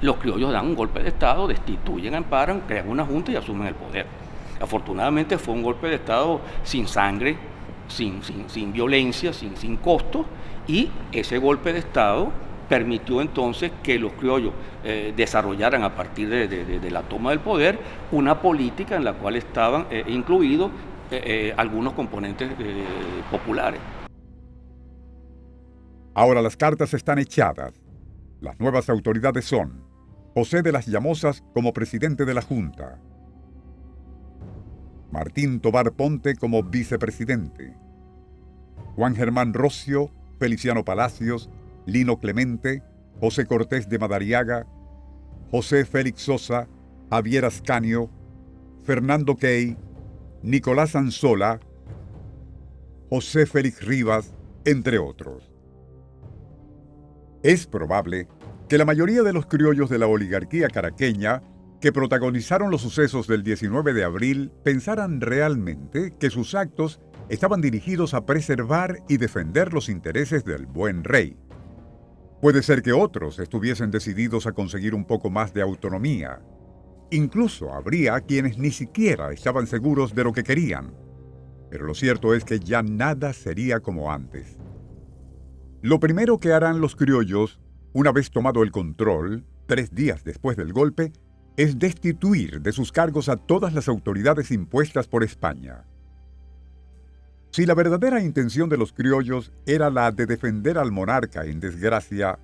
Los criollos dan un golpe de Estado, destituyen a Emparan, crean una junta y asumen el poder. Afortunadamente fue un golpe de Estado sin sangre, sin violencia, sin costo, y ese golpe de Estado permitió entonces que los criollos desarrollaran a partir de la toma del poder una política en la cual estaban incluidos algunos componentes populares. Ahora las cartas están echadas. Las nuevas autoridades son José de las Llamosas como presidente de la Junta, Martín Tobar Ponte como vicepresidente, Juan Germán Rocio, Feliciano Palacios, Lino Clemente, José Cortés de Madariaga, José Félix Sosa, Javier Ascanio, Fernando Key, Nicolás Anzola, José Félix Rivas, entre otros. Es probable que la mayoría de los criollos de la oligarquía caraqueña que protagonizaron los sucesos del 19 de abril pensaran realmente que sus actos estaban dirigidos a preservar y defender los intereses del buen rey. Puede ser que otros estuviesen decididos a conseguir un poco más de autonomía. Incluso habría quienes ni siquiera estaban seguros de lo que querían. Pero lo cierto es que ya nada sería como antes. Lo primero que harán los criollos, una vez tomado el control, 3 días después del golpe, es destituir de sus cargos a todas las autoridades impuestas por España. Si la verdadera intención de los criollos era la de defender al monarca en desgracia,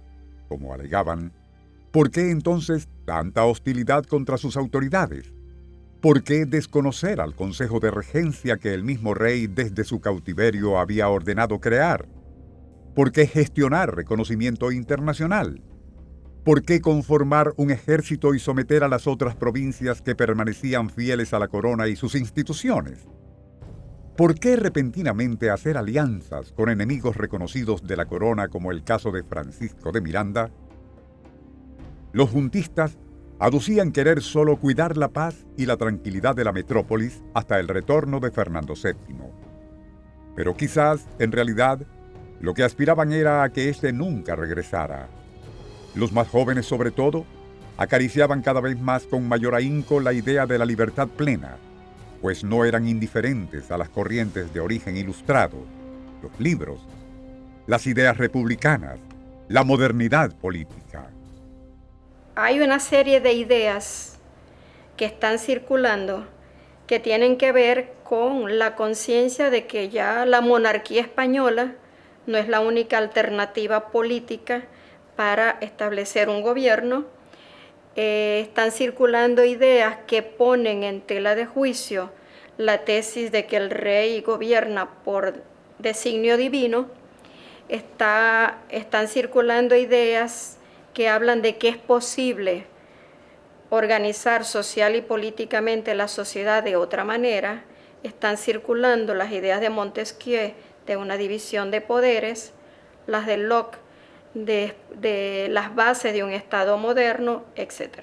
como alegaban, ¿Por qué entonces tanta hostilidad contra sus autoridades? ¿Por qué desconocer al Consejo de Regencia que el mismo rey desde su cautiverio había ordenado crear? ¿Por qué gestionar reconocimiento internacional? ¿Por qué conformar un ejército y someter a las otras provincias que permanecían fieles a la corona y sus instituciones? ¿Por qué repentinamente hacer alianzas con enemigos reconocidos de la corona como el caso de Francisco de Miranda? Los juntistas aducían querer solo cuidar la paz y la tranquilidad de la metrópolis hasta el retorno de Fernando VII. Pero quizás, en realidad, lo que aspiraban era a que éste nunca regresara. Los más jóvenes, sobre todo, acariciaban cada vez más con mayor ahínco la idea de la libertad plena, pues no eran indiferentes a las corrientes de origen ilustrado, los libros, las ideas republicanas, la modernidad política. Hay una serie de ideas que están circulando que tienen que ver con la conciencia de que ya la monarquía española no es la única alternativa política para establecer un gobierno. Están circulando ideas que ponen en tela de juicio la tesis de que el rey gobierna por designio divino. Están circulando ideas que hablan de que es posible organizar social y políticamente la sociedad de otra manera. Están circulando las ideas de Montesquieu de una división de poderes, las de Locke de las bases de un Estado moderno, etc.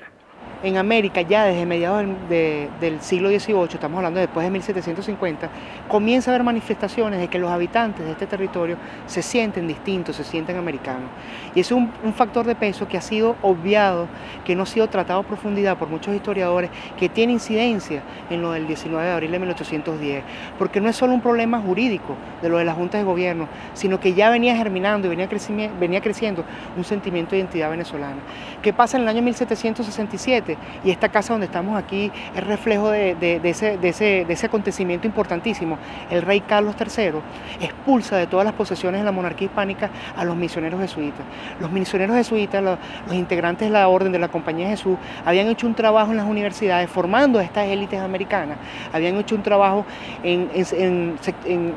En América, ya desde mediados del siglo XVIII, estamos hablando después de 1750, comienza a haber manifestaciones de que los habitantes de este territorio se sienten distintos, se sienten americanos. Y es un factor de peso que ha sido obviado, que no ha sido tratado a profundidad por muchos historiadores, que tiene incidencia en lo del 19 de abril de 1810, porque no es solo un problema jurídico de lo de las juntas de gobierno, sino que ya venía germinando y venía creciendo un sentimiento de identidad venezolana. ¿Qué pasa en el año 1767? Y esta casa donde estamos aquí es reflejo de ese acontecimiento importantísimo. El rey Carlos III expulsa de todas las posesiones de la monarquía hispánica a los misioneros jesuitas. Los misioneros jesuitas, los integrantes de la orden de la Compañía de Jesús, habían hecho un trabajo en las universidades formando a estas élites americanas, habían hecho un trabajo en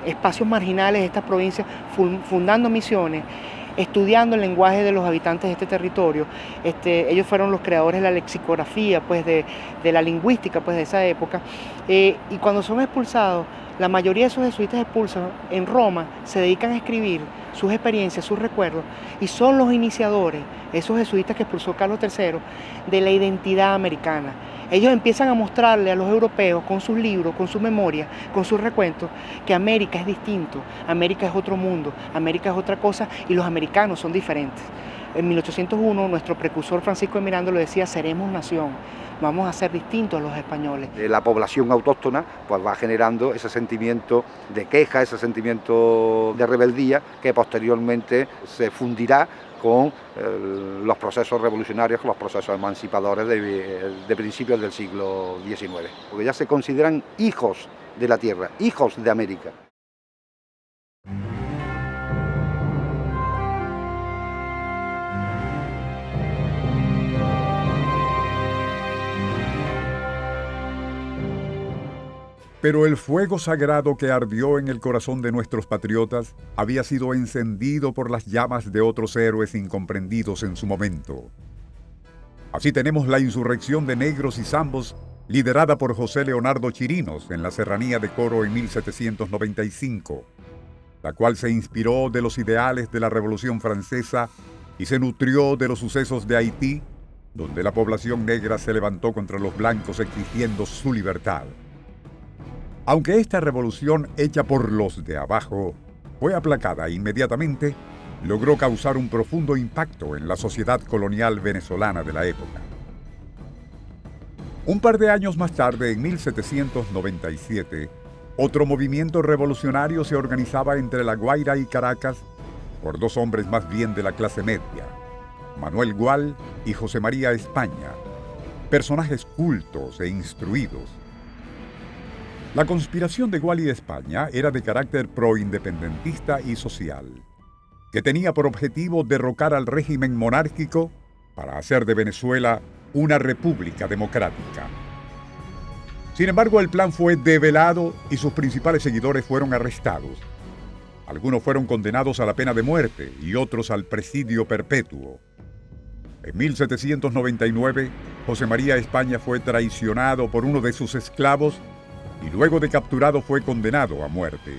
espacios marginales de estas provincias, fundando misiones, estudiando el lenguaje de los habitantes de este territorio. Ellos fueron los creadores de la lexicografía, pues, de la lingüística, pues, de esa época. Y cuando son expulsados, la mayoría de esos jesuitas expulsos en Roma se dedican a escribir sus experiencias, sus recuerdos, y son los iniciadores, esos jesuitas que expulsó Carlos III, de la identidad americana. Ellos empiezan a mostrarle a los europeos con sus libros, con su memoria, con sus recuentos, que América es distinto, América es otro mundo, América es otra cosa y los americanos son diferentes. En 1801 nuestro precursor Francisco de Miranda lo decía: seremos nación, vamos a ser distintos a los españoles. La población autóctona pues va generando ese sentimiento de queja, ese sentimiento de rebeldía que posteriormente se fundirá con los procesos revolucionarios, con los procesos emancipadores de principios del siglo XIX, porque ya se consideran hijos de la tierra, hijos de América. Pero el fuego sagrado que ardió en el corazón de nuestros patriotas había sido encendido por las llamas de otros héroes incomprendidos en su momento. Así tenemos la insurrección de negros y zambos, liderada por José Leonardo Chirinos en la serranía de Coro en 1795, la cual se inspiró de los ideales de la Revolución Francesa y se nutrió de los sucesos de Haití, donde la población negra se levantó contra los blancos exigiendo su libertad. Aunque esta revolución hecha por los de abajo fue aplacada inmediatamente, logró causar un profundo impacto en la sociedad colonial venezolana de la época. Un par de años más tarde, en 1797, otro movimiento revolucionario se organizaba entre La Guaira y Caracas por dos hombres más bien de la clase media, Manuel Gual y José María España, personajes cultos e instruidos. La conspiración de Gual y España era de carácter proindependentista y social, que tenía por objetivo derrocar al régimen monárquico para hacer de Venezuela una república democrática. Sin embargo, el plan fue develado y sus principales seguidores fueron arrestados. Algunos fueron condenados a la pena de muerte y otros al presidio perpetuo. En 1799, José María España fue traicionado por uno de sus esclavos y luego de capturado fue condenado a muerte.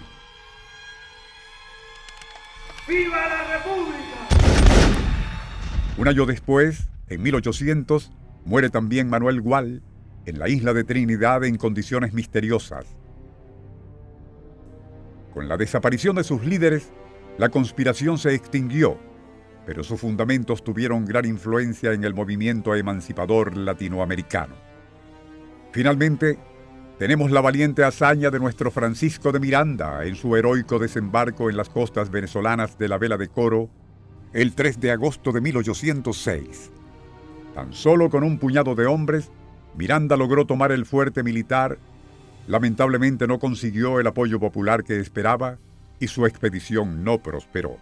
¡Viva la República! Un año después, en 1800, muere también Manuel Gual en la isla de Trinidad en condiciones misteriosas. Con la desaparición de sus líderes, la conspiración se extinguió, pero sus fundamentos tuvieron gran influencia en el movimiento emancipador latinoamericano. Finalmente, tenemos la valiente hazaña de nuestro Francisco de Miranda en su heroico desembarco en las costas venezolanas de la Vela de Coro el 3 de agosto de 1806. Tan solo con un puñado de hombres, Miranda logró tomar el fuerte militar. Lamentablemente no consiguió el apoyo popular que esperaba y su expedición no prosperó.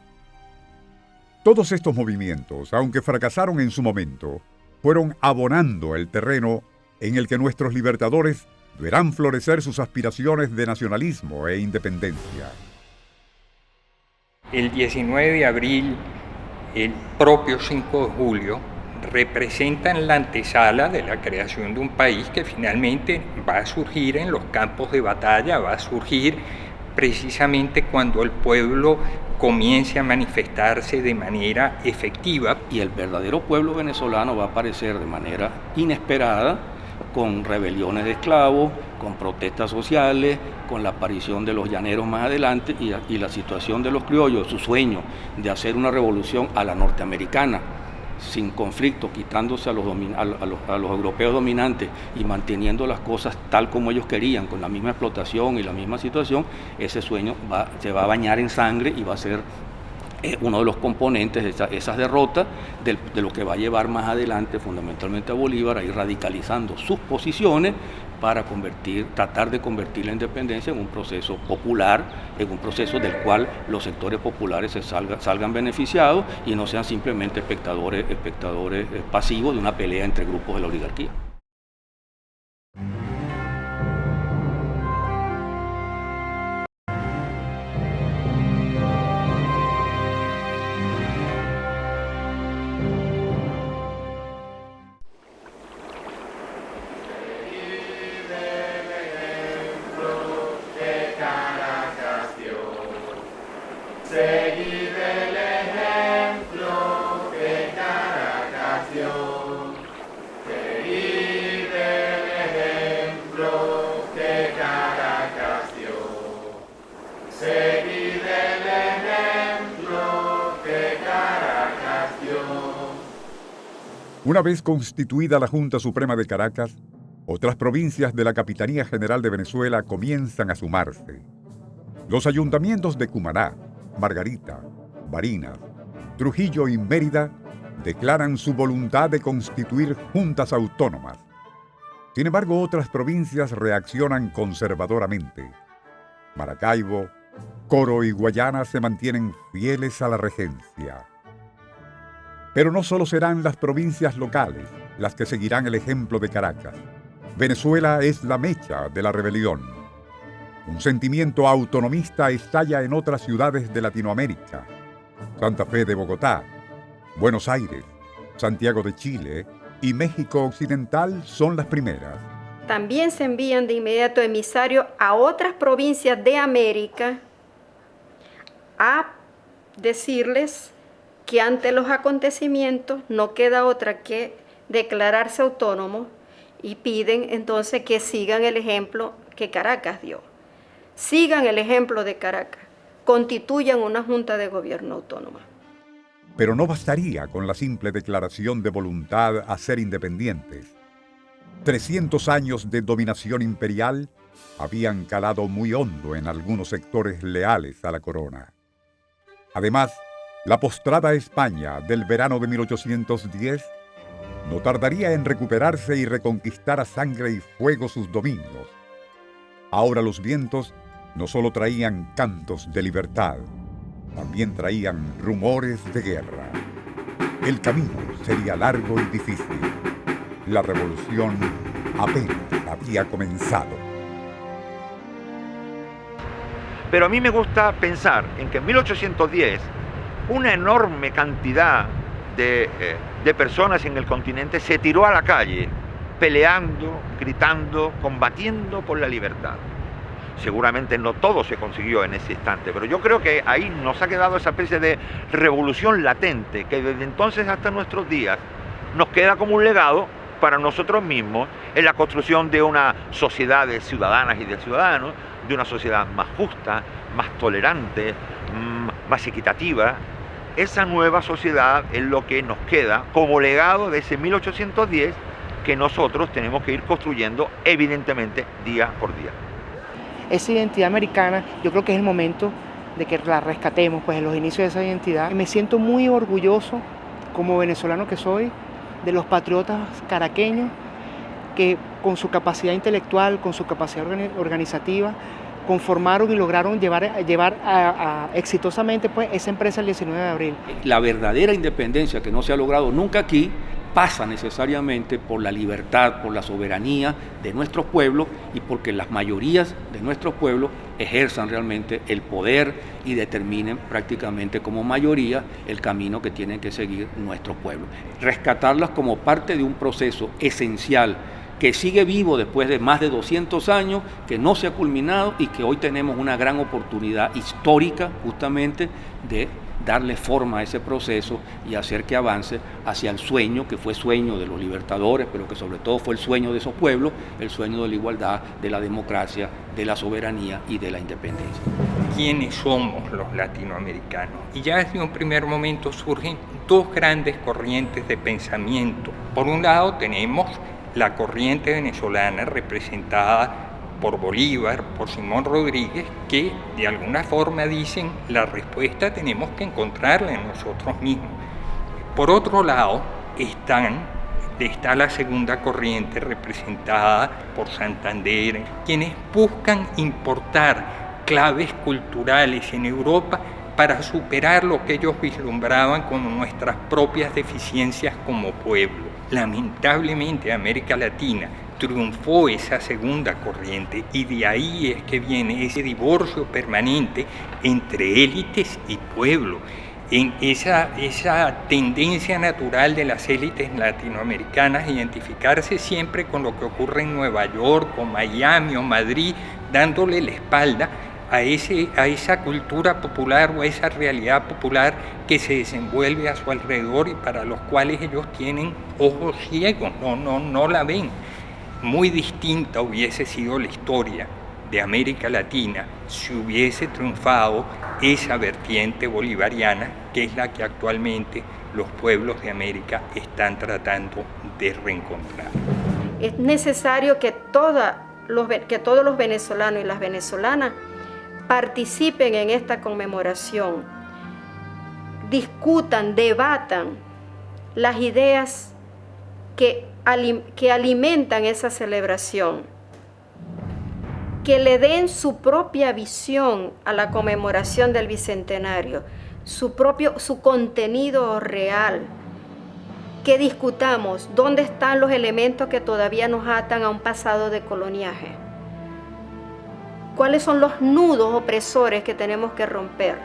Todos estos movimientos, aunque fracasaron en su momento, fueron abonando el terreno en el que nuestros libertadores verán florecer sus aspiraciones de nacionalismo e independencia. El 19 de abril, el propio 5 de julio, representan la antesala de la creación de un país que finalmente va a surgir en los campos de batalla, va a surgir precisamente cuando el pueblo comience a manifestarse de manera efectiva. Y el verdadero pueblo venezolano va a aparecer de manera inesperada, con rebeliones de esclavos, con protestas sociales, con la aparición de los llaneros más adelante y la situación de los criollos, su sueño de hacer una revolución a la norteamericana, sin conflicto, quitándose a los europeos dominantes y manteniendo las cosas tal como ellos querían, con la misma explotación y la misma situación. Ese sueño se va a bañar en sangre y va a ser uno de los componentes de esas derrotas de lo que va a llevar más adelante fundamentalmente a Bolívar a ir radicalizando sus posiciones para tratar de convertir la independencia en un proceso popular, en un proceso del cual los sectores populares salgan beneficiados y no sean simplemente espectadores pasivos de una pelea entre grupos de la oligarquía. Una vez constituida la Junta Suprema de Caracas, otras provincias de la Capitanía General de Venezuela comienzan a sumarse. Los ayuntamientos de Cumaná, Margarita, Barinas, Trujillo y Mérida declaran su voluntad de constituir juntas autónomas. Sin embargo, otras provincias reaccionan conservadoramente. Maracaibo, Coro y Guayana se mantienen fieles a la regencia. Pero no solo serán las provincias locales las que seguirán el ejemplo de Caracas. Venezuela es la mecha de la rebelión. Un sentimiento autonomista estalla en otras ciudades de Latinoamérica. Santa Fe de Bogotá, Buenos Aires, Santiago de Chile y México Occidental son las primeras. También se envían de inmediato emisarios a otras provincias de América a decirles que ante los acontecimientos no queda otra que declararse autónomo y piden entonces que sigan el ejemplo que Caracas dio. Sigan el ejemplo de Caracas, constituyan una junta de gobierno autónoma. Pero no bastaría con la simple declaración de voluntad a ser independientes. 300 años de dominación imperial habían calado muy hondo en algunos sectores leales a la corona. Además, la postrada España del verano de 1810 no tardaría en recuperarse y reconquistar a sangre y fuego sus dominios. Ahora los vientos no solo traían cantos de libertad, también traían rumores de guerra. El camino sería largo y difícil. La revolución apenas había comenzado. Pero a mí me gusta pensar en que en 1810 una enorme cantidad de personas en el continente se tiró a la calle, peleando, gritando, combatiendo por la libertad. Seguramente no todo se consiguió en ese instante, pero yo creo que ahí nos ha quedado esa especie de revolución latente que desde entonces hasta nuestros días nos queda como un legado para nosotros mismos en la construcción de una sociedad de ciudadanas y de ciudadanos, de una sociedad más justa, más tolerante, más equitativa. Esa nueva sociedad es lo que nos queda como legado de ese 1810 que nosotros tenemos que ir construyendo evidentemente día por día. Esa identidad americana, yo creo que es el momento de que la rescatemos, pues en los inicios de esa identidad. Me siento muy orgulloso, como venezolano que soy, de los patriotas caraqueños que con su capacidad intelectual, con su capacidad organizativa, conformaron y lograron llevar exitosamente pues, esa empresa el 19 de abril. La verdadera independencia que no se ha logrado nunca aquí pasa necesariamente por la libertad, por la soberanía de nuestros pueblos y porque las mayorías de nuestros pueblos ejerzan realmente el poder y determinen prácticamente como mayoría el camino que tienen que seguir nuestros pueblos. Rescatarlas como parte de un proceso esencial que sigue vivo después de más de 200 años, que no se ha culminado y que hoy tenemos una gran oportunidad histórica justamente de darle forma a ese proceso y hacer que avance hacia el sueño, que fue sueño de los libertadores, pero que sobre todo fue el sueño de esos pueblos, el sueño de la igualdad, de la democracia, de la soberanía y de la independencia. ¿Quiénes somos los latinoamericanos? Y ya desde un primer momento surgen dos grandes corrientes de pensamiento. Por un lado tenemos la corriente venezolana representada por Bolívar, por Simón Rodríguez, que de alguna forma dicen la respuesta tenemos que encontrarla en nosotros mismos. Por otro lado está la segunda corriente representada por Santander, quienes buscan importar claves culturales en Europa para superar lo que ellos vislumbraban como nuestras propias deficiencias como pueblo. Lamentablemente, América Latina triunfó esa segunda corriente y de ahí es que viene ese divorcio permanente entre élites y pueblo. En esa tendencia natural de las élites latinoamericanas a identificarse siempre con lo que ocurre en Nueva York o Miami o Madrid, dándole la espalda a esa cultura popular o a esa realidad popular que se desenvuelve a su alrededor y para los cuales ellos tienen ojos ciegos, no la ven. Muy distinta hubiese sido la historia de América Latina si hubiese triunfado esa vertiente bolivariana, que es la que actualmente los pueblos de América están tratando de reencontrar. Es necesario que todos los venezolanos y las venezolanas participen en esta conmemoración, discutan, debatan las ideas que alimentan esa celebración, que le den su propia visión a la conmemoración del Bicentenario, su contenido real, que discutamos dónde están los elementos que todavía nos atan a un pasado de coloniaje, cuáles son los nudos opresores que tenemos que romper,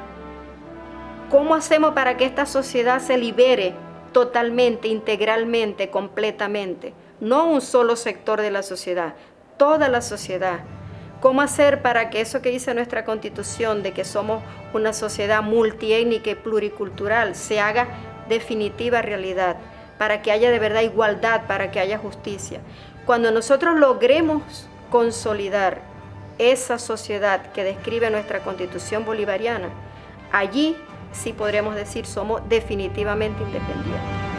cómo hacemos para que esta sociedad se libere totalmente, integralmente, completamente, no un solo sector de la sociedad, toda la sociedad. ¿Cómo hacer para que eso que dice nuestra Constitución de que somos una sociedad multiétnica y pluricultural se haga definitiva realidad, para que haya de verdad igualdad, para que haya justicia? Cuando nosotros logremos consolidar esa sociedad que describe nuestra Constitución bolivariana, allí sí podremos decir somos definitivamente independientes.